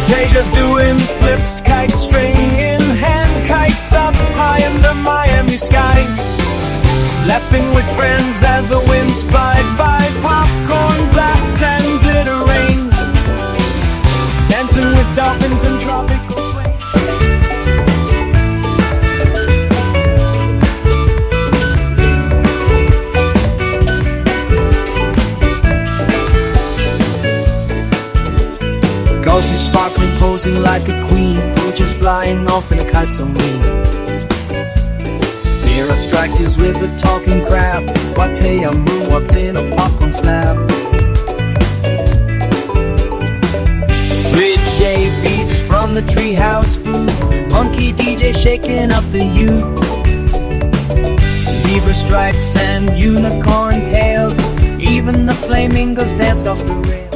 They just doing flips, kite string in hand, kites up high in the Miami sky. Laughing with friends as the winds glide by, popcorn blasts and glitter rains, dancing with dolphins and tropical plains. Gulfy sparkling, posing like a queen, just flying off in a kite so mean. Mira strikes his with a talking crab, Watea moonwalks in a popcorn slab. Rich A beats from the treehouse booth, monkey DJ shaking up the youth. Zebra stripes and unicorn tails, even the flamingos danced off the rail.